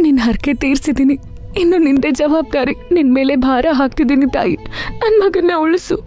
ನಿನ್ನ ಹರಕೆ ತೀರ್ಸಿದ್ದೀನಿ. ಇನ್ನು ನಿಂದೆ ಜವಾಬ್ದಾರಿ. ನಿನ್ ಮೇಲೆ ಭಾರ ಹಾಕ್ತಿದ್ದೀನಿ ತಾಯಿ. ನನ್ನ ಮಗನ್ನ ಉಳಿಸು.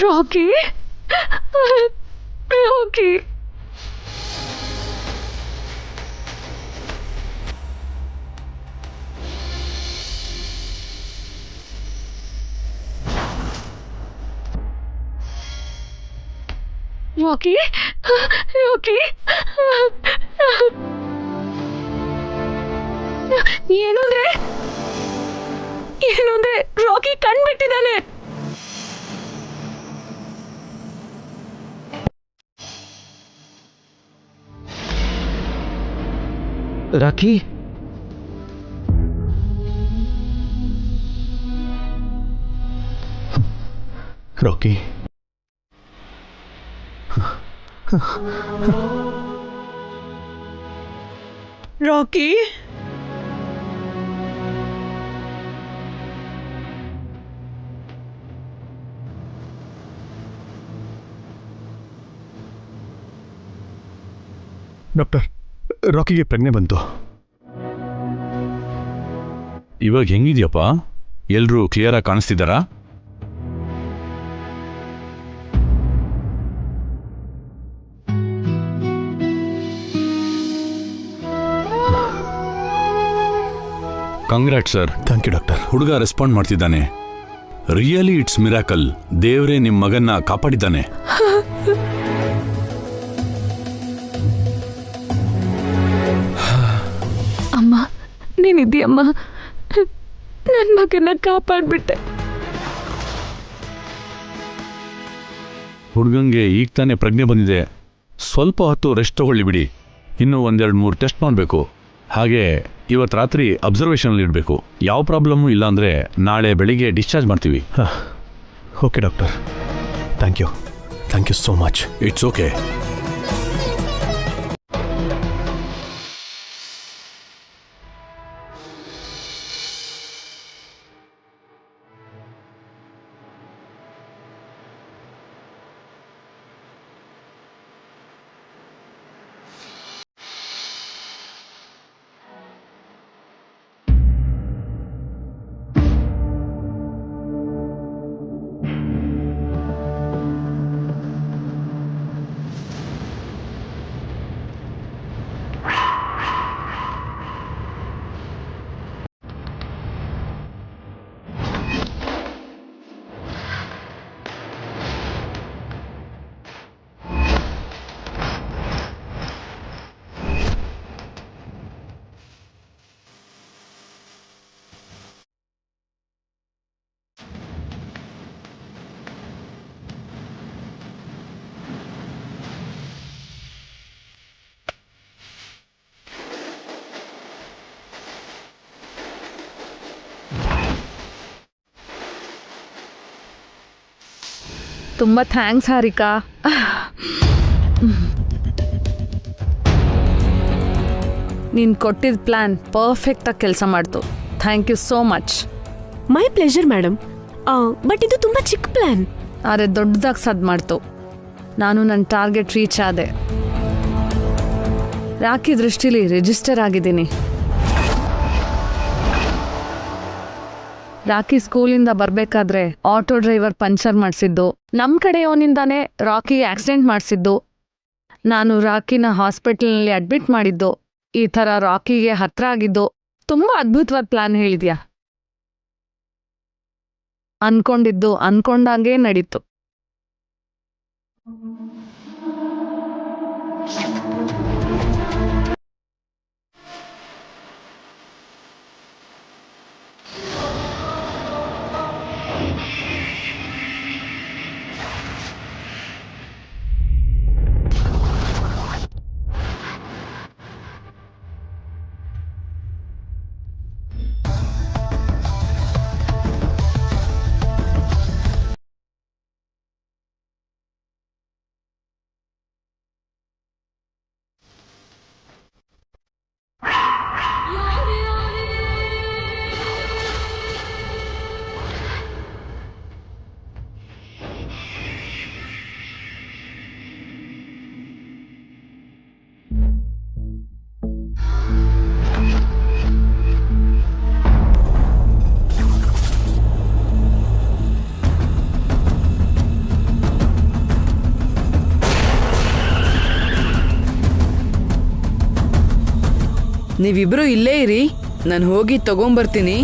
ರಾಕಿ, ರಾಕಿ, ರಾಕಿ, ರಾಕಿ, ಏನಂದ್ರೆ ರಾಕಿ ಕಣ್ಬಿಟ್ಟಿದ್ದಾನೆ. ರಾಕಿ, ರಾಕಿ, ರಾಕಿ, ಡಾಕ್ಟರ್, ರಾಕಿಗೆ ಪ್ರಜ್ಞೆ ಬಂತು. ಇವಾಗ ಹೆಂಗಿದ್ಯಪ್ಪ? ಎಲ್ರೂ ಕ್ಲಿಯರಾಗಿ ಕಾಣಿಸ್ತಿದ್ದಾರಾ? Congrat sir. Thank you doctor. ಹುಡುಗ ರೆಸ್ಪಾಂಡ್ ಮಾಡ್ತಿದ್ದಾನೆ. Really it's miracle. ದೇವ್ರೇ ನಿಮ್ಮ ಮಗನ್ನ ಕಾಪಾಡಿದ್ದಾನೆ. ಅಮ್ಮ, ನೀನಿದ್ದೀಯಮ್ಮ. ನನ್ನ ಮಗನ್ನ ಕಾಪಾಡ್ಬಿಟ್ಟೆ. ಹುಡುಗಂಗೆ ಈಗ ತಾನೇ ಪ್ರಜ್ಞೆ ಬಂದಿದೆ. ಸ್ವಲ್ಪ ಹೊತ್ತು ರೆಸ್ಟ್ ತಗೊಳ್ಳಿ ಬಿಡಿ. ಇನ್ನೂ 1-2-3 ಟೆಸ್ಟ್ ಮಾಡಬೇಕು. ಹಾಗೆ ಇವತ್ತು ರಾತ್ರಿ ಅಬ್ಸರ್ವೇಷನಲ್ಲಿ ಇಡಬೇಕು. ಯಾವ ಪ್ರಾಬ್ಲಮ್ಮು ಇಲ್ಲ ಅಂದರೆ ನಾಳೆ ಬೆಳಿಗ್ಗೆ ಡಿಸ್ಚಾರ್ಜ್ ಮಾಡ್ತೀವಿ. ಹಾಂ, okay doctor. Thank you so much. It's okay. ತುಂಬ ಥ್ಯಾಂಕ್ಸ್ ಹಾರಿಕಾ. ನೀನು ಕೊಟ್ಟಿದ್ದ ಪ್ಲ್ಯಾನ್ ಪರ್ಫೆಕ್ಟಾಗಿ ಕೆಲಸ ಮಾಡ್ತು. Thank you so much. My pleasure madam. But ಇದು ತುಂಬ ಚಿಕ್ಕ ಪ್ಲ್ಯಾನ್. ಆದರೆ ದೊಡ್ಡದಾಗಿ ಸದ್ ಮಾಡ್ತು. ನಾನು ನನ್ನ ಟಾರ್ಗೆಟ್ ರೀಚ್ ಆದೆ. ರಾಕಿ ದೃಷ್ಟಿಲಿ ರಿಜಿಸ್ಟರ್ ಆಗಿದ್ದೀನಿ. ರಾಕಿ ಸ್ಕೂಲಿಂದ ಬರಬೇಕಾದ್ರೆ ಆಟೋ ಡ್ರೈವರ್ ಪಂಚರ್ ಮಾಡಿಸಿದ್ದು, ನಮ್ಮ ಕಡೆಯವನಿಂದಾನೇ ರಾಕಿಗೆ ಆಕ್ಸಿಡೆಂಟ್ ಮಾಡಿಸಿದ್ದು, ನಾನು ರಾಕಿನ ಹಾಸ್ಪಿಟಲ್ನಲ್ಲಿ ಅಡ್ಮಿಟ್ ಮಾಡಿದ್ದು, ಈ ಥರ ರಾಕಿಗೆ ಹತ್ರ ಆಗಿದ್ದು. ತುಂಬ ಅದ್ಭುತವಾದ ಪ್ಲಾನ್ ಹೇಳಿದ್ಯಾ. ಅನ್ಕೊಂಡಿದ್ದು ಅನ್ಕೊಂಡಂಗೆ ನಡೀತು. ನೀವಿಬ್ರು ಇಲ್ಲೇ ಇರಿ, ನಾನು ಹೋಗಿ ತಗೊಂಬರ್ತೀನಿ.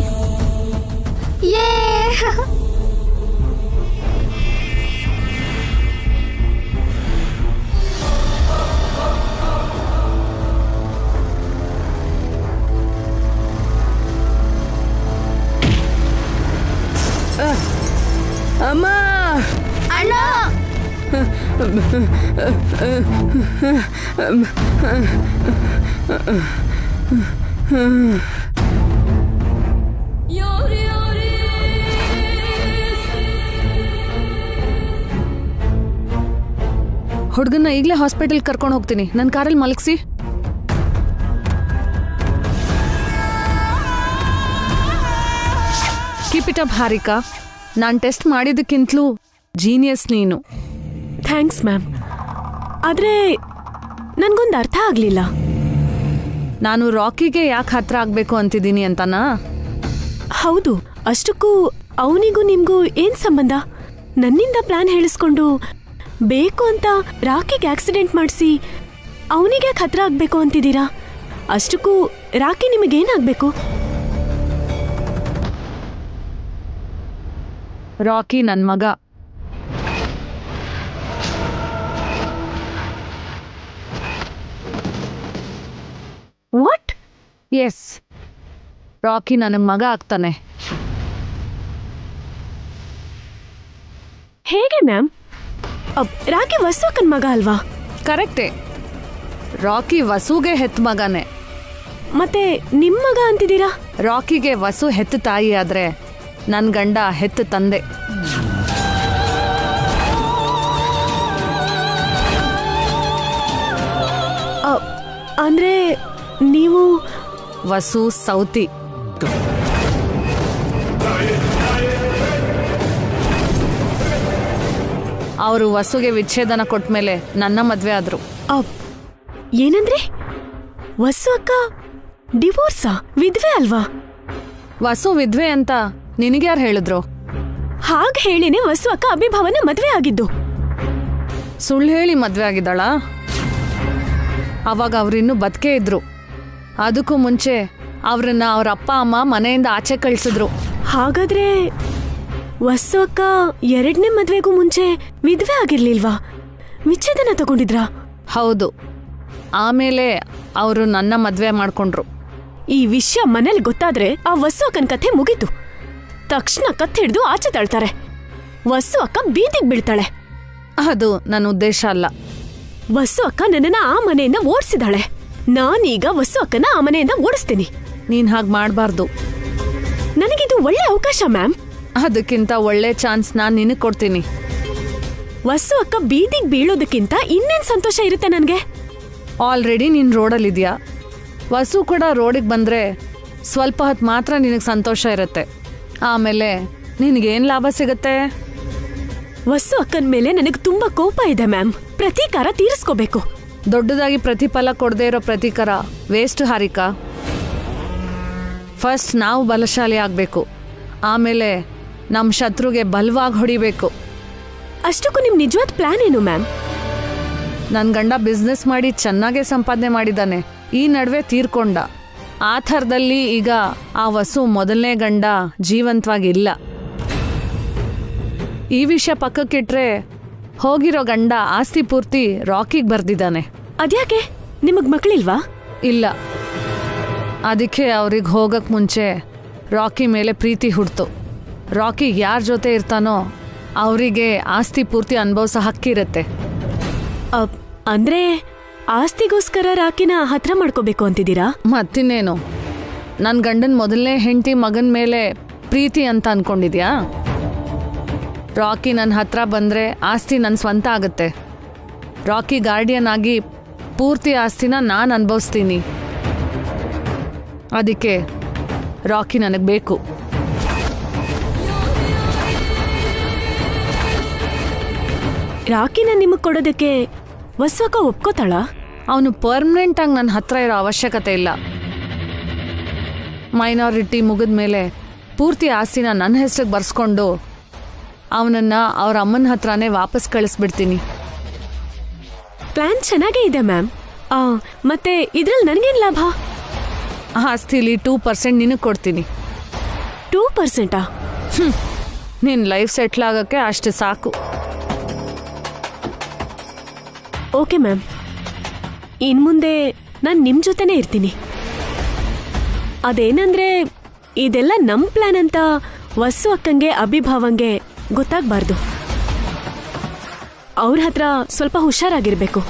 ಅಮ್ಮ ಅಣ್ಣ, ಹುಡುಗನ್ನ ಈಗಲೇ ಹಾಸ್ಪಿಟಲ್ ಕರ್ಕೊಂಡು ಹೋಗ್ತೀನಿ. ನನ್ನ ಕಾರಲ್ಲಿ ಮಲಗಿಸಿ. Keep it up Harika. ನಾನು ಟೆಸ್ಟ್ ಮಾಡಿದ್ದಕ್ಕಿಂತಲೂ ಜೀನಿಯಸ್ ನೀನು. Thanks ma'am. ಆದರೆ ನನಗೊಂದು ಅರ್ಥ ಆಗಲಿಲ್ಲ. ನಾನು ರಾಕಿಗೆ ಯಾಕೆ ಹತ್ರ ಆಗಬೇಕು ಅಂತಿದ್ದೀನಿ ಅಂತನಾ? ಹೌದು, ಅಷ್ಟಕ್ಕೂ ಅವನಿಗೂ ನಿಮಗೂ ಏನು ಸಂಬಂಧ? ನನ್ನಿಂದ ಪ್ಲಾನ್ ಹೇಳಿಸ್ಕೊಂಡು ಬೇಕು ಅಂತ ರಾಕಿಗೆ ಆಕ್ಸಿಡೆಂಟ್ ಮಾಡಿಸಿ ಅವನಿಗೆ ಹತ್ರ ಆಗಬೇಕು ಅಂತಿದ್ದೀರಾ? ಅಷ್ಟಕ್ಕೂ ರಾಕಿ ನಿಮಗೇನಾಗಬೇಕು? ರಾಕಿ ನನ್ನ ಮಗ. ವಾಟ್? ಎಸ್, ರಾಕಿ ನನಗೆ ಮಗ ಆಗ್ತಾನೆ. ಹೇಗೆ ಮ್ಯಾಮ್? ರಾಕಿ ವಸುಕನ್ ಮಗ ಅಲ್ವಾ? ಕರೆಕ್ಟೇ, ರಾಕಿ ವಸುಗೆ ಹೆತ್ತ ಮಗನೇ. ಮತ್ತೆ ನಿಮ್ಮ ಮಗ ಅಂತಿದ್ದೀರಾ? ರಾಕಿಗೆ ವಸು ಹೆತ್ತ ತಾಯಿ ಆದ್ರೆ ನನ್ನ ಗಂಡ ಹೆತ್ತ ತಂದೆ. ಅಂದ್ರೆ ನೀವು ವಸು ಸೌತಿ. ಅವರು ವಸುಗೆ ವಿಚ್ಛೇದನ ಕೊಟ್ಮೇಲೆ ನನ್ನ ಮದ್ವೆ ಆದ್ರು. ಏನಂದ್ರೆ ವಸು ಅಕ್ಕ ಡಿವೋರ್ಸಾ? ವಿಧ್ವೆ ಅಲ್ವಾ? ವಸು ವಿಧ್ವೆ ಅಂತ ನಿನಗ್ಯಾರು ಹೇಳಿದ್ರು? ಹಾಗೆ ಹೇಳಿನೇ ವಸು ಅಕ್ಕ ಅಭಿಭಾವನ ಮದ್ವೆ ಆಗಿದ್ದು. ಸುಳ್ಳು ಹೇಳಿ ಮದ್ವೆ ಆಗಿದ್ದಾಳ? ಅವಾಗ ಅವ್ರಿನ್ನೂ ಬದುಕೇ ಇದ್ರು. ಅದಕ್ಕೂ ಮುಂಚೆ ಅವ್ರನ್ನ ಅವ್ರ ಅಪ್ಪ ಅಮ್ಮ ಮನೆಯಿಂದ ಆಚೆ ಕಳಿಸಿದ್ರು. ಹಾಗಾದ್ರೆ ವಸು ಅಕ್ಕ ಎರಡನೇ ಮದ್ವೆಗೂ ಮುಂಚೆ ವಿಧ್ವೆ ಆಗಿರ್ಲಿಲ್ವಾ? ವಿಚ್ಛೇದನ ತಗೊಂಡಿದ್ರಾ? ಹೌದು, ಆಮೇಲೆ ಅವರು ನನ್ನ ಮದ್ವೆ ಮಾಡ್ಕೊಂಡ್ರು. ಈ ವಿಷಯ ಮನೇಲಿ ಗೊತ್ತಾದ್ರೆ ಆ ವಸು ಅಕ್ಕನ ಕಥೆ ಮುಗೀತು. ತಕ್ಷಣ ಕತ್ ಹಿಡಿದು ಆಚೆ ತಳ್ತಾರೆ. ವಸು ಅಕ್ಕ ಬೀದಿಗೆ ಬೀಳ್ತಾಳೆ. ಅದು ನನ್ನ ಉದ್ದೇಶ ಅಲ್ಲ. ವಸು ಅಕ್ಕ ನನ್ನನ್ನ ಆ ಮನೆಯಿಂದ ಓಡಿಸಿದಾಳೆ. ನಾನೀಗ ವಸು ಅಕ್ಕನ ಆ ಮನೆಯಿಂದ ಓಡಿಸ್ತೀನಿ. ನೀನ್ ಹಾಗೆ ಮಾಡಬಾರ್ದು. ನನಗಿದು ಒಳ್ಳೆ ಅವಕಾಶ ಮ್ಯಾಮ್. ಅದಕ್ಕಿಂತ ಒಳ್ಳೆ ಚಾನ್ಸ್ ನಾನು ನಿನಗೆ ಕೊಡ್ತೀನಿ. ವಸು ಅಕ್ಕ ಬೀದಿಗೆ ಬೀಳೋದಕ್ಕಿಂತ ಇನ್ನೇನ್ ಸಂತೋಷ ಇರುತ್ತೆ ನನಗೆ? ಆಲ್ರೆಡಿ ನೀನು ರೋಡಲ್ಲಿದ್ಯಾ. ವಸು ಕೂಡ ರೋಡಿಗೆ ಬಂದರೆ ಸ್ವಲ್ಪ ಹೊತ್ತು ಮಾತ್ರ ನಿನಗೆ ಸಂತೋಷ ಇರುತ್ತೆ. ಆಮೇಲೆ ನಿನಗೇನು ಲಾಭ ಸಿಗುತ್ತೆ? ವಸು ಅಕ್ಕನ ಮೇಲೆ ನನಗೆ ತುಂಬಾ ಕೋಪ ಇದೆ ಮ್ಯಾಮ್. ಪ್ರತೀಕಾರ ತೀರಿಸ್ಕೋಬೇಕು. ದೊಡ್ಡದಾಗಿ ಪ್ರತಿಫಲ ಕೊಡದೇ ಇರೋ ಪ್ರತೀಕಾರ ವೇಸ್ಟ್ ಹಾರಿಕಾ. ಫಸ್ಟ್ ನಾವು ಬಲಶಾಲಿ ಆಗಬೇಕು, ಆಮೇಲೆ ನಮ್ಮ ಶತ್ರುಗೆ ಬಲವಾಗಿ ಹೊಡಿಬೇಕು. ಅಷ್ಟಕ್ಕೂ ನಿಮ್ ನಿಜವಾದ ಪ್ಲಾನ್ ಏನು ಮ್ಯಾಮ್? ನನ್ನ ಗಂಡ ಬಿಸ್ನೆಸ್ ಮಾಡಿ ಚೆನ್ನಾಗೇ ಸಂಪಾದನೆ ಮಾಡಿದ್ದಾನೆ. ಈ ನಡುವೆ ತೀರ್ಕೊಂಡ. ಆ ಥರದಲ್ಲಿ ಈಗ ಆ ವಸು ಮೊದಲನೇ ಗಂಡ ಜೀವಂತವಾಗಿಲ್ಲ. ಈ ವಿಷಯ ಪಕ್ಕಕ್ಕಿಟ್ರೆ ಹೋಗಿರೋ ಗಂಡ ಆಸ್ತಿ ಪೂರ್ತಿ ರಾಕಿಗೆ ಬರ್ದಿದ್ದಾನೆ. ಅದ್ಯಾಕೆ ನಿಮಗ್ ಮಕ್ಕಳಿಲ್ವಾ? ಇಲ್ಲ, ಅದಕ್ಕೆ ಅವ್ರಿಗೆ ಹೋಗಕ್ಕೆ ಮುಂಚೆ ರಾಕಿ ಮೇಲೆ ಪ್ರೀತಿ ಹುಡ್ತು. ರಾಕಿಗೆ ಯಾರ ಜೊತೆ ಇರ್ತಾನೋ ಅವರಿಗೆ ಆಸ್ತಿ ಪೂರ್ತಿ ಅನುಭವಿಸೋ ಹಕ್ಕಿರುತ್ತೆ. ಅಂದ್ರೆ ಆಸ್ತಿಗೋಸ್ಕರ ರಾಕಿನ ಹತ್ರ ಮಾಡ್ಕೋಬೇಕು ಅಂತಿದ್ದೀರಾ? ಮತ್ತಿನ್ನೇನು, ನನ್ನ ಗಂಡನ ಮೊದಲನೇ ಹೆಂಡತಿ ಮಗನ ಮೇಲೆ ಪ್ರೀತಿ ಅಂತ ಅನ್ಕೊಂಡಿದ್ಯಾ? ರಾಕಿ ನನ್ನ ಹತ್ರ ಬಂದರೆ ಆಸ್ತಿ ನನ್ನ ಸ್ವಂತ ಆಗುತ್ತೆ. ರಾಕಿ ಗಾರ್ಡಿಯನ್ ಆಗಿ ಪೂರ್ತಿ ಆಸ್ತಿನ ನಾನು ಅನುಭವಿಸ್ತೀನಿ. ಅದಕ್ಕೆ ರಾಕಿ ನನಗೆ ಬೇಕು. ರಾಕಿನ ನಿಮಗ್ ಕೊಡೋದಕ್ಕೆ ವಸ್ವಕ ಒಪ್ಕೋತಾಳ? ಅವನು ಪರ್ಮನೆಂಟಾಗಿ ನನ್ನ ಹತ್ರ ಇರೋ ಅವಶ್ಯಕತೆ ಇಲ್ಲ. ಮೈನಾರಿಟಿ ಮುಗಿದ ಮೇಲೆ ಪೂರ್ತಿ ಆಸ್ತಿನ ನನ್ನ ಹೆಸರಿಗೆ ಬರ್ಸ್ಕೊಂಡು ಅವನನ್ನು ಅವ್ರ ಅಮ್ಮನ ಹತ್ರನೇ ವಾಪಸ್ ಕಳಿಸ್ಬಿಡ್ತೀನಿ. ಪ್ಲಾನ್ ಚೆನ್ನಾಗೇ ಇದೆ ಮ್ಯಾಮ್. ಮತ್ತೆ ಇದ್ರಲ್ಲಿ ನನಗೇನು ಲಾಭ? ಆಸ್ತಿಲಿ 2% ನಿನಗೆ ಕೊಡ್ತೀನಿ. 2%? ನಿನ್ನ ಲೈಫ್ ಸೆಟ್ಲ್ ಆಗೋಕ್ಕೆ ಅಷ್ಟು ಸಾಕು. ಓಕೆ ಮ್ಯಾಮ್, ಇನ್ಮುಂದೆ ನಾನು ನಿಮ್ಮ ಜೊತೆನೇ ಇರ್ತೀನಿ. ಅದೇನಂದ್ರೆ ಇದೆಲ್ಲ ನಮ್ಮ ಪ್ಲಾನ್ ಅಂತ ವಸ್ಸು ಅಕ್ಕಂಗೆ ಅಭಿಭಾವಂಗೆ ಗೊತ್ತಾಗಬಾರ್ದು. ಅವ್ರ ಹತ್ರ ಸ್ವಲ್ಪ ಹುಷಾರಾಗಿರ್ಬೇಕು.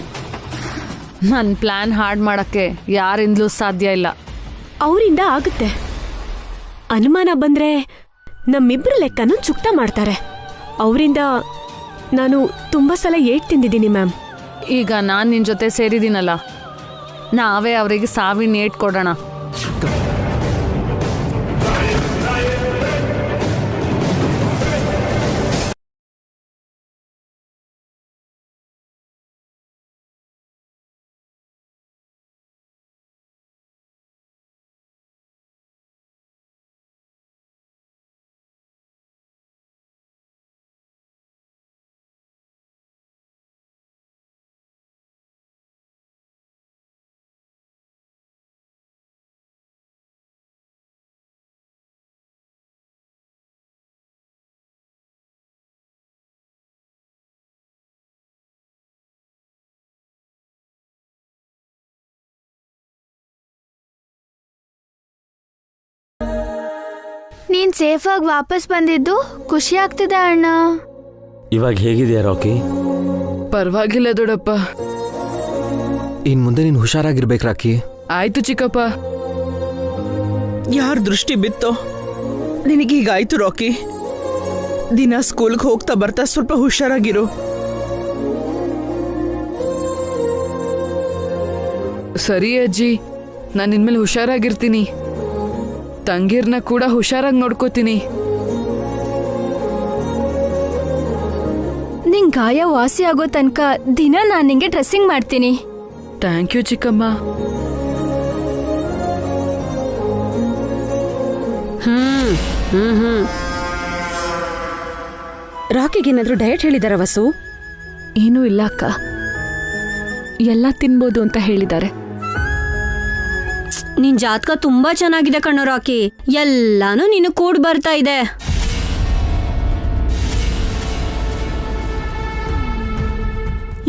ನನ್ನ ಪ್ಲ್ಯಾನ್ ಹಾರ್ಡ್ ಮಾಡೋಕ್ಕೆ ಯಾರಿಂದಲೂ ಸಾಧ್ಯ ಇಲ್ಲ. ಅವರಿಂದ ಆಗುತ್ತೆ. ಅನುಮಾನ ಬಂದರೆ ನಮ್ಮಿಬ್ಬರ ಲೆಕ್ಕನೂ ಚುಕ್ತ ಮಾಡ್ತಾರೆ. ಅವರಿಂದ ನಾನು ತುಂಬ ಸಲ ಏಟ್ ತಿಂದಿದ್ದೀನಿ ಮ್ಯಾಮ್. ಈಗ ನಾನು ನಿನ್ನ ಜೊತೆ ಸೇರಿದ್ದೀನಲ್ಲ, ನಾವೇ ಅವರಿಗೆ ಸಾವಿನ ಏಟ್ ಕೊಡೋಣ. ನೀನ್ ಸೇಫಾಗಿ ವಾಪಸ್ ಬಂದಿದ್ದು ಖುಷಿ ಆಗ್ತಿದೆ ಅಣ್ಣ. ಇವಾಗ ಹೇಗಿದೆಯಾ ರಾಕಿ? ಪರವಾಗಿಲ್ಲ ದೊಡ್ಡಪ್ಪ. ಇನ್ ಮುಂದೆ ನೀನು ಹುಷಾರಾಗಿರ್ಬೇಕು ರಾಕಿ. ಆಯ್ತು ಚಿಕ್ಕಪ್ಪ. ಯಾರ ದೃಷ್ಟಿ ಬಿತ್ತೋ ನಿನಗೀಗಾಯ್ತು ರಾಕಿ. ದಿನ ಸ್ಕೂಲ್ಗೆ ಹೋಗ್ತಾ ಬರ್ತಾ ಸ್ವಲ್ಪ ಹುಷಾರಾಗಿರು. ಸರಿ ಅಜ್ಜಿ, ನಾನು ಇನ್ಮೇಲೆ ಹುಷಾರಾಗಿರ್ತೀನಿ. ತಂಗಿರ್ನ ಕೂಡ ಹುಷಾರಾಗಿ ನೋಡ್ಕೋತೀನಿ. ನಿಂಗ್ ಗಾಯ ವಾಸಿ ಆಗೋ ತನಕ ದಿನ ನಾನು ನಿಂಗೆ ಡ್ರೆಸ್ಸಿಂಗ್ ಮಾಡ್ತೀನಿ. ಥ್ಯಾಂಕ್ ಯು ಚಿಕ್ಕಮ್ಮ. ರಾಕಿಗೇನಾದ್ರೂ ಡಯಟ್ ಹೇಳಿದಾರ ವಸು? ಏನೂ ಇಲ್ಲ ಅಕ್ಕ, ಎಲ್ಲ ತಿನ್ಬೋದು ಅಂತ ಹೇಳಿದ್ದಾರೆ. ನಿನ್ ಜಾತಕ ತುಂಬಾ ಚೆನ್ನಾಗಿದೆ ಕಣ್ಣು ರಾಕಿ. ಎಲ್ಲಾನು ನೀನು ಕೂಡ್ ಬರ್ತಾ ಇದೆ.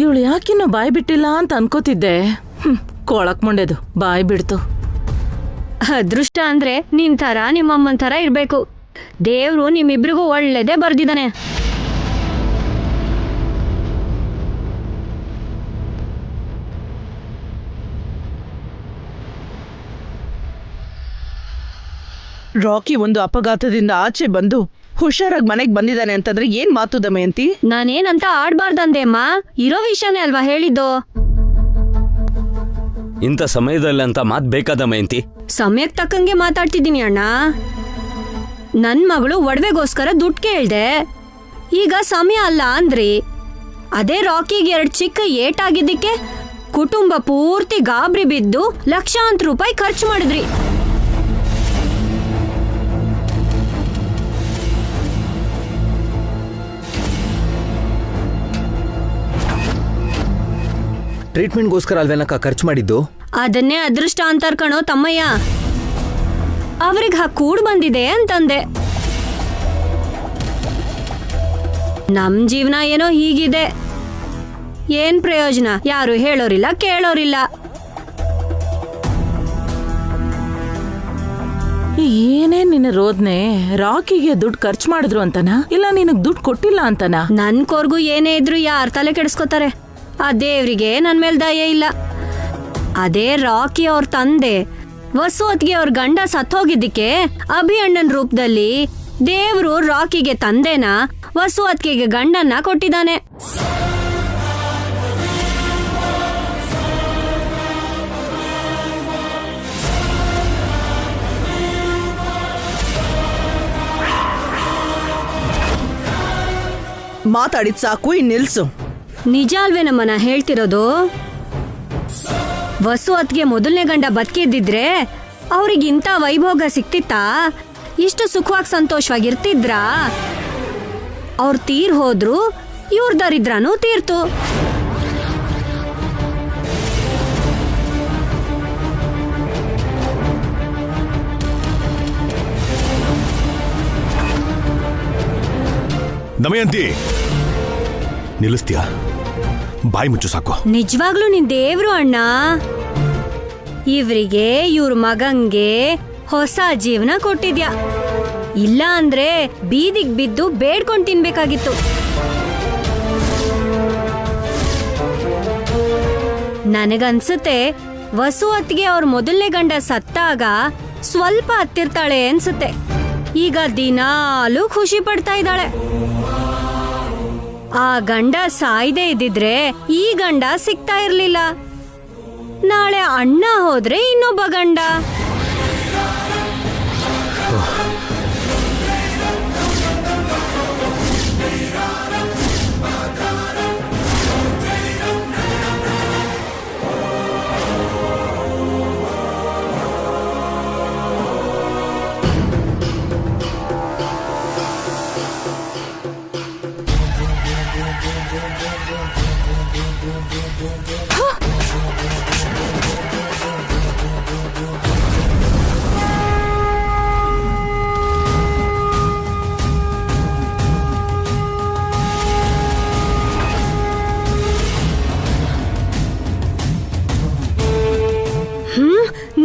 ಇವಳು ಯಾಕಿನ್ನೂ ಬಾಯಿ ಬಿಟ್ಟಿಲ್ಲ ಅಂತ ಅನ್ಕೋತಿದ್ದೆ. ಕೊಳಕ್ ಮುಂಡೆದು ಬಾಯಿ ಬಿಡ್ತು. ಅದೃಷ್ಟ ಅಂದ್ರೆ ನಿನ್ ಥರ ನಿಮ್ಮಮ್ಮನ ಥರ ಇರ್ಬೇಕು. ದೇವ್ರು ನಿಮ್ಮಿಬ್ರಿಗೂ ಒಳ್ಳೇದೇ ಬರ್ದಿದ್ದಾನೆ. ರಾಕಿ ಒಂದು ಅಪಘಾತದಿಂದ ಆಚೆ ಬಂದು ಹುಷಾರಾಗಿ ಮನೆಗೆ ಬಂದಿದ್ದಾನೆ ಅಂತಂದ್ರೆ ಏನ್ ಮಾತು ದಮಯಂತಿ? ನಾನೇನಂತ ಆಡ್ಬಾರ್ದಂದೆ ಅಮ್ಮ, ಇರೋ ವಿಷಯನೇ ಅಲ್ವಾ ಹೇಳಿದ್ದು. ಇಂಥ ಸಮಯದಲ್ಲಿ ಅಂತ ಮಾತು ಬೇಕಾದ ಮಯಂತಿ? ಸಮಯಕ್ಕೆ ತಕ್ಕಂಗೆ ಮಾತಾಡ್ತಿದ್ದೀನಿ ಅಣ್ಣ. ನನ್ನ ಮಗಳು ಒಡವೆಗೋಸ್ಕರ ದುಡ್ಡು ಕೇಳ್ದೆ, ಈಗ ಸಮಯ ಅಲ್ಲ ಅಂದ್ರಿ. ಅದೇ ರಾಕಿಗೆ 2 ಚಿಕ್ಕ ಏಟಾಗಿದ್ದಕ್ಕೆ ಕುಟುಂಬ ಪೂರ್ತಿ ಗಾಬರಿ ಬಿದ್ದು ಲಕ್ಷಾಂತರ ರೂಪಾಯಿ ಖರ್ಚು ಮಾಡಿದ್ರಿ. ಟ್ರೀಟ್ಮೆಂಟ್ಗೋಸ್ಕರ ಅಲ್ವೇನಕ್ಕ ಖರ್ಚು ಮಾಡಿದ್ದು? ಅದನ್ನೇ ಅದೃಷ್ಟ ಅಂತಾರ್ ಕಣೋ ತಮ್ಮಯ್ಯ. ಅವ್ರಿಗೆ ಕೂಡ್ ಬಂದಿದೆ ಅಂತಂದೆ. ನಮ್ ಜೀವನ ಏನೋ ಹೀಗಿದೆ. ಏನ್ ಪ್ರಯೋಜನ? ಯಾರು ಹೇಳೋರಿಲ್ಲ ಕೇಳೋರಿಲ್ಲ. ಏನೇ ನಿನ್ನ ರೋದ್ನೆ? ರಾಕಿಗೆ ದುಡ್ಡು ಖರ್ಚು ಮಾಡಿದ್ರು ಅಂತನಾ ಇಲ್ಲ ನಿನಗ್ ದುಡ್ಡು ಕೊಟ್ಟಿಲ್ಲ ಅಂತನಾ? ನನ್ ಕೊರ್ಗು ಏನೇ ಇದ್ರು ಯಾರ್ ತಲೆ ಕೆಡಿಸ್ಕೋತಾರೆ? ಆ ದೇವ್ರಿಗೆ ನನ್ ಮೇಲ್ ದಯೆ ಇಲ್ಲ. ಅದೇ ರಾಕಿ ಅವ್ರ ತಂದೆ ವಸು ಅತ್ಗೆ ಅವ್ರ ಗಂಡ ಸತ್ತೋಗಿದ್ದಕ್ಕೆ ಅಭಿ ಅಣ್ಣನ್ ರೂಪದಲ್ಲಿ ದೇವ್ರು ರಾಕಿಗೆ ತಂದೆನ ವಸು ಅತ್ಗೆಗೆ ಗಂಡನ್ನ ಕೊಟ್ಟಿದ್ದಾನೆ. ಮಾತಾಡಿದ್ ಸಾಕು, ಇನ್ ನಿಲ್ಸು. ನಿಜ ಅಲ್ವೇನಮ್ಮನ ಹೇಳ್ತಿರೋದು? ವಸು ಅತ್ಗೆ ಮೊದಲನೇ ಗಂಡ ಬದುಕಿದ್ದಿದ್ರೆ ಅವ್ರಿಗಿಂತ ವೈಭೋಗ ಸಿಕ್ತಿತ್ತಾ? ಇಷ್ಟು ಸುಖವಾಗಿ ಸಂತೋಷವಾಗಿರ್ತಿದ್ರಾ? ಅವ್ರ ತೀರ್ ಹೋದ್ರು, ಇವ್ರ ದರಿದ್ರನೂ ತೀರ್ತು. ದಮಯಂತಿ, ನಿಲ್ಲಿಸ್ತೀಯಾ? ಬಾಯಿ ಮುಚ್ಚು ಸಾಕು. ನಿಜವಾಗ್ಲೂ ನಿನ್ ದೇವ್ರು ಅಣ್ಣ. ಇವ್ರಿಗೆ ಇವ್ರ ಮಗಂಗೆ ಹೊಸ ಜೀವನ ಕೊಟ್ಟಿದ್ಯಾ. ಇಲ್ಲ ಅಂದ್ರೆ ಬೀದಿಗ್ ಬಿದ್ದು ಬೇಡ್ಕೊಂಡ್ ತಿನ್ಬೇಕಾಗಿತ್ತು. ನನಗನ್ಸುತ್ತೆ ವಸು ಅತ್ತಿಗೆ ಅವ್ರ ಮೊದಲನೇ ಗಂಡ ಸತ್ತಾಗ ಸ್ವಲ್ಪ ಹತ್ತಿರ್ತಾಳೆ ಅನ್ಸುತ್ತೆ. ಈಗ ದಿನಾಲೂ ಖುಷಿ ಪಡ್ತಾ ಇದ್ದಾಳೆ. ಆ ಗಂಡ ಸಾಯ್ದೇ ಇದ್ದಿದ್ರೆ ಈ ಗಂಡ ಸಿಗ್ತಾ ಇರ್ಲಿಲ್ಲ. ನಾಳೆ ಅಣ್ಣ ಹೋದ್ರೆ ಇನ್ನೊಬ್ಬ ಗಂಡ.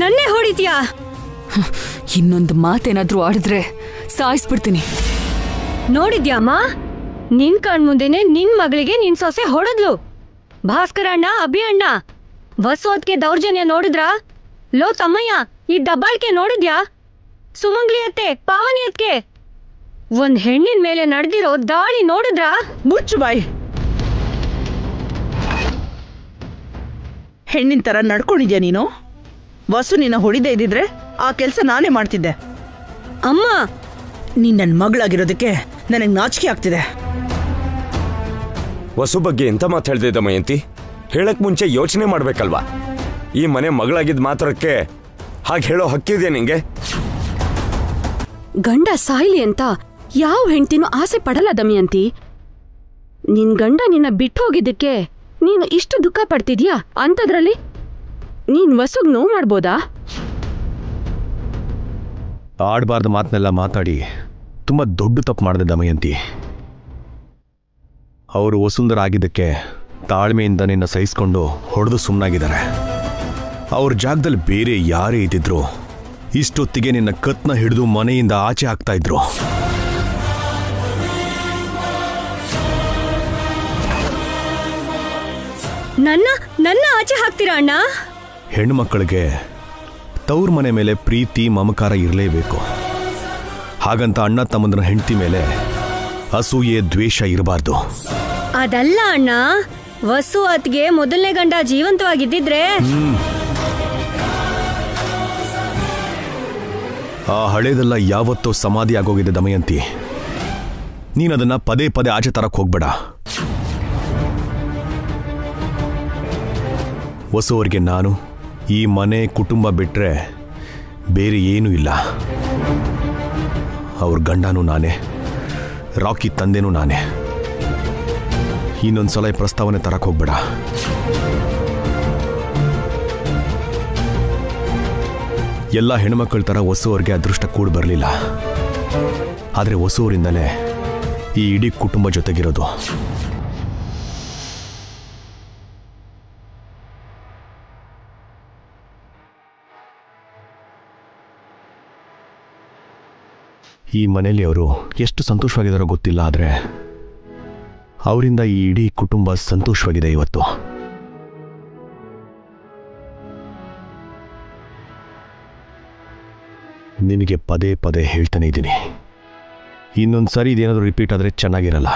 ನನ್ನೇ ಹೊಡಿದ್ಯಾ? ಇನ್ನೊಂದು ಮಾತೇನಾದ್ರೂ ಆಡಿದ್ರೆ ಸಾಯಿಸ್ಬಿಡ್ತೀನಿ. ನೋಡಿದ್ಯಾಮ್ಮ, ನಿನ್ ಕಣ್ಮುಂದೆನೆ ನಿನ್ ಮಗಳಿಗೆ ನಿನ್ ಸೊಸೆ ಹೊಡೆದ್ಲು. ಭಾಸ್ಕರ ಅಣ್ಣ, ಅಭಿ ಅಣ್ಣ, ವಸು ಅತ್ಗೆ ದೌರ್ಜನ್ಯ ನೋಡಿದ್ರಾ? ಲೋ ತಮ್ಮಯ್ಯ, ಈ ದಬ್ಬಾಳಿಕೆ ನೋಡಿದ್ಯಾ? ಸುಮಂಗ್ಲಿ ಅತ್ತೆ, ಪಾವನಿ ಅತ್ಗೆ, ಒಂದ್ ಹೆಣ್ಣಿನ ಮೇಲೆ ನಡೆದಿರೋ ದಾಳಿ ನೋಡಿದ್ರಾ? ಮುಚ್ಚು ಬಾಯಿ. ಹೆಣ್ಣಿನ ತರ ನಡ್ಕೊಂಡಿದ್ಯಾ ನೀನು? ವಸು ನಿನ್ನ ಹೊಡಿದೇ ಇದ್ದಿದ್ರೆ ಆ ಕೆಲಸ ನಾನೇ ಮಾಡ್ತಿದ್ದೆ. ಅಮ್ಮ, ನೀನ್ ನನ್ನ ಮಗಳಾಗಿರೋದಕ್ಕೆ ನನಗೆ ನಾಚಿಕೆ ಆಗ್ತಿದೆ. ವಸು ಬಗ್ಗೆ ಎಂತ ಮಾತು ಹೇಳ್ದೆ ದಮಯಂತಿ? ಹೇಳಕ್ ಮುಂಚೆ ಯೋಚನೆ ಮಾಡ್ಬೇಕಲ್ವಾ? ಈ ಮನೆ ಮಗಳಾಗಿದ್ದ ಮಾತ್ರಕ್ಕೆ ಹಾಗೆ ಹೇಳೋ ಹಕ್ಕಿದೆಯಾ ನಿಂಗೆ? ಗಂಡ ಸಾಯ್ಲಿ ಅಂತ ಯಾವ ಹೆಂಡ್ತಿನೂ ಆಸೆ ಪಡಲ್ಲ ದಮಯಂತಿ. ನಿನ್ ಗಂಡ ನಿನ್ನ ಬಿಟ್ಟು ಹೋಗಿದ್ದಕ್ಕೆ ನೀನು ಇಷ್ಟು ದುಃಖ ಪಡ್ತಿದ್ಯಾ? ಅಂಥದ್ರಲ್ಲಿ ನೀನ್ ವಸುಗ್ ನೋವು ಮಾಡ್ಬೋದಾ? ಆಡಬಾರ್ದು ಮಾತನ್ನೆಲ್ಲ ಮಾತಾಡಿ ತುಂಬ ದೊಡ್ಡ ತಪ್ಪು ಮಾಡಿದೆ ದಮಯಂತಿ. ಅವರು ವಸುಂಧರ ಆಗಿದ್ದಕ್ಕೆ ತಾಳ್ಮೆಯಿಂದ ನಿನ್ನ ಸಹಿಸ್ಕೊಂಡು ಹೊಡೆದು ಸುಮ್ಮನಾಗಿದ್ದಾರೆ. ಅವ್ರ ಜಾಗದಲ್ಲಿ ಬೇರೆ ಯಾರೇ ಇದ್ದಿದ್ರು ಇಷ್ಟೊತ್ತಿಗೆ ನಿನ್ನ ಕತ್ನ ಹಿಡಿದು ಮನೆಯಿಂದ ಆಚೆ ಹಾಕ್ತಾ ಇದ್ರು. ನನ್ನ ಆಚೆ ಹಾಕ್ತೀರಾ ಅಣ್ಣ? ಹೆಣ್ಣು ಮಕ್ಕಳಿಗೆ ತವ್ರ ಮನೆ ಮೇಲೆ ಪ್ರೀತಿ ಮಮಕಾರ ಇರಲೇಬೇಕು. ಹಾಗಂತ ಅಣ್ಣ ತಮ್ಮಂದರ ಹೆಂಡತಿ ಮೇಲೆ ಅಸೂಯೆ ದ್ವೇಷ ಇರಬಾರ್ದು. ಅದಲ್ಲ ಅಣ್ಣ, ವಸು ಅತ್ಗೆ ಮೊದಲನೇ ಗಂಡ ಜೀವಂತವಾಗಿದ್ದಿದ್ರೆ ಆ ಹಳೇದೆಲ್ಲ ಯಾವತ್ತೋ ಸಮಾಧಿ ಆಗೋಗಿದೆ ದಮಯಂತಿ. ನೀನದನ್ನ ಪದೇ ಪದೇ ಆಚೆ ತರಕ್ ಹೋಗ್ಬೇಡ. ವಸು ಅವ್ರಿಗೆ ನಾನು ಈ ಮನೆ ಕುಟುಂಬ ಬಿಟ್ರೆ ಬೇರೆ ಏನೂ ಇಲ್ಲ. ಅವ್ರ ಗಂಡನೂ ನಾನೇ, ರಾಕಿ ತಂದೆನೂ ನಾನೇ. ಇನ್ನೊಂದ್ಸಲ ಈ ಪ್ರಸ್ತಾವನೆ ತರಕ್ ಹೋಗ್ಬೇಡ. ಎಲ್ಲ ಹೆಣ್ಮಕ್ಳ ಥರ ವಸು ಅವ್ರಿಗೆ ಅದೃಷ್ಟ ಕೂಡ ಬರಲಿಲ್ಲ. ಆದರೆ ವಸು ಅವರಿಂದಲೇ ಈ ಇಡೀ ಕುಟುಂಬ ಜೊತೆಗಿರೋದು. ಈ ಮನೆಯಲ್ಲಿ ಅವರು ಎಷ್ಟು ಸಂತೋಷವಾಗಿದ್ದಾರೋ ಗೊತ್ತಿಲ್ಲ, ಆದರೆ ಅವರಿಂದ ಈ ಇಡೀ ಕುಟುಂಬ ಸಂತೋಷವಾಗಿದೆ ಇವತ್ತು. ನಿನಗೆ ಪದೇ ಪದೇ ಹೇಳ್ತಾನೆ ಇದ್ದೀನಿ, ಇನ್ನೊಂದು ಸಾರಿ ಇದೇನಾದರೂ ರಿಪೀಟ್ ಆದರೆ ಚೆನ್ನಾಗಿರಲ್ಲ.